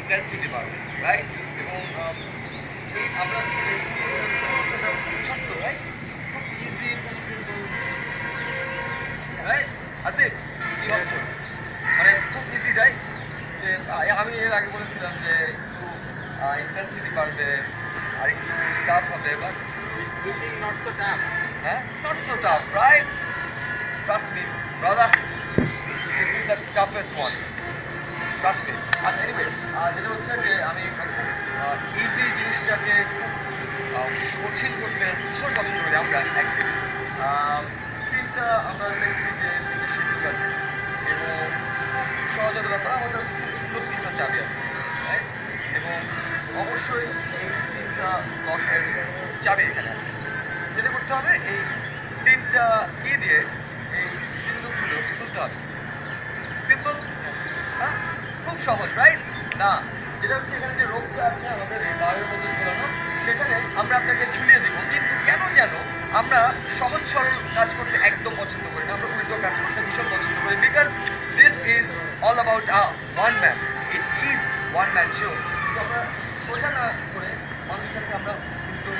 Intensity বাড়বে, right? এবং আমরা দেখছি সেটা ছোট্ট, রাইট? খুব ইজি, খুব সিম্পল, রাইট? আসিফ কি ভাবছো? মানে খুব ইজি, রাইট? যে আমি এর আগে বলেছিলাম যে একটু ইন্টেন্সিটি বাড়বে আর একটু টাফ হবে, but It's looking not so tough. হ্যাঁ, not so tough, right? Trust me brother, this is the toughest one, trust me. আচ্ছা, এনিওয়ে, যেটা হচ্ছে যে আমি ইজি জিনিসটাকে কঠিন করতে ভীষণ পছন্দ করি আমরা অ্যাকচুয়ালি। তিনটা আমরা দেখছি যে তিনটে শিডিউল আছে এবং খুব সহজাত ব্যাপার, আমাদের কাছে খুব সুন্দর তিনটা চাবি আছে, রাইট? এবং অবশ্যই এই তিনটা লকের চাবি এখানে আছে। যেটা করতে হবে, এই তিনটা কি দিয়ে এই সিন্দুকগুলো খুলতে হবে। সিম্পল, হ্যাঁ, খুব সহজ, রাইট? না, যেটা হচ্ছে এখানে যে রোগটা আছে আমাদের এই বারের মধ্যে ঝোলানো, সেখানে আমরা আপনাকে ঝুলিয়ে দেবো। কিন্তু কেন যেন আমরা সহজ সরল কাজ করতে একদম পছন্দ করি না, আমরা উল্টো কাজ করতে ভীষণ পছন্দ করি, because this is all about one man, it is one man show. So আমরা সোজা না করে মানুষটাকে আমরা উল্টো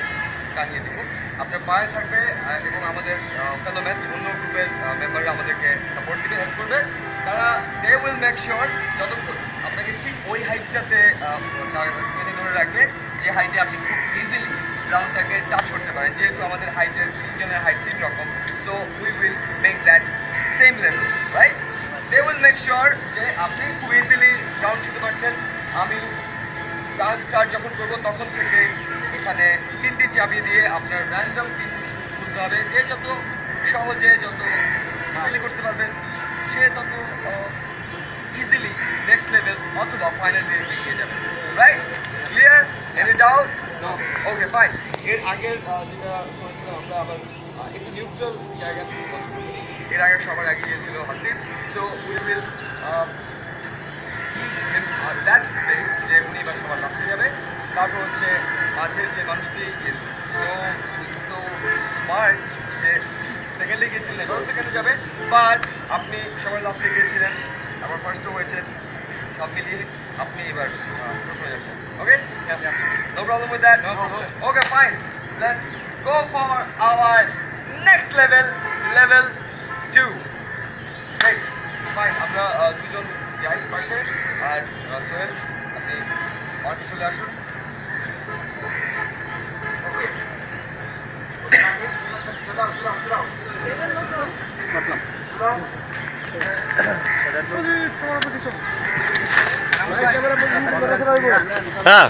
টানিয়ে দেবো, আপনার পায়ে থাকবে এবং আমাদের ফেলো ম্যাচ অন্য গ্রুপের মেম্বাররা আমাদেরকে সাপোর্ট দিবে, হেল্প করবে। তারা দে উইল মেক শিওর যতক্ষণ আপনাকে ঠিক ওই হাইটটাতে টেনে ধরে রাখবে যে হাইটে আপনি খুব ইজিলি গ্রাউন্ডটাকে টাচ করতে পারেন। যেহেতু আমাদের হাইটের তিনজনের হাইট তিন রকম, so we will make that same level, right? They will make sure যে আপনি খুব ইজিলি গ্রাউন্ড ছুতে পারছেন। আমি টাইম স্টার্ট যখন করবো তখন থেকে এখানে তিনটি চাবি দিয়ে আপনার র্যান্ডম তিনটি খুলতে হবে। যে যত সহজে, যত ইজিলি করতে পারবেন, সে তত ইজিলি নেক্সট লেভেল অথবা ফাইনাল দিয়ে এগিয়ে যাবে, right? Clear? Any doubt? Okay, fine. এর আগের যেটা করেছিলাম আমরা আবার একটু নিউট্রাল জায়গা থেকে পছন্দ করি। এর আগে সবার আগে গিয়েছিল Hasib, so we will that space যে উনি এবার সবার লাস্টে যাবে। তারপর হচ্ছে মাঝের যে মানুষটি ইজ সো স্মার্ট যে সেকেন্ডে গিয়েছিলেন, এবারও সেকেন্ডে যাবে, বাট আপনি সবার লাস্টে গিয়েছিলেন, আবার ফার্স্টও হয়েছেন, সব মিলিয়ে আপনি এবার প্রথমে যাচ্ছেন। Okay, no problem with that? Okay, fine, let's go for our next level, level 2। Right, fine. আমরা দুজন যাই পাশে, আর সোহেল আপনি আমার পিছনে আসুন। হ্যাঁ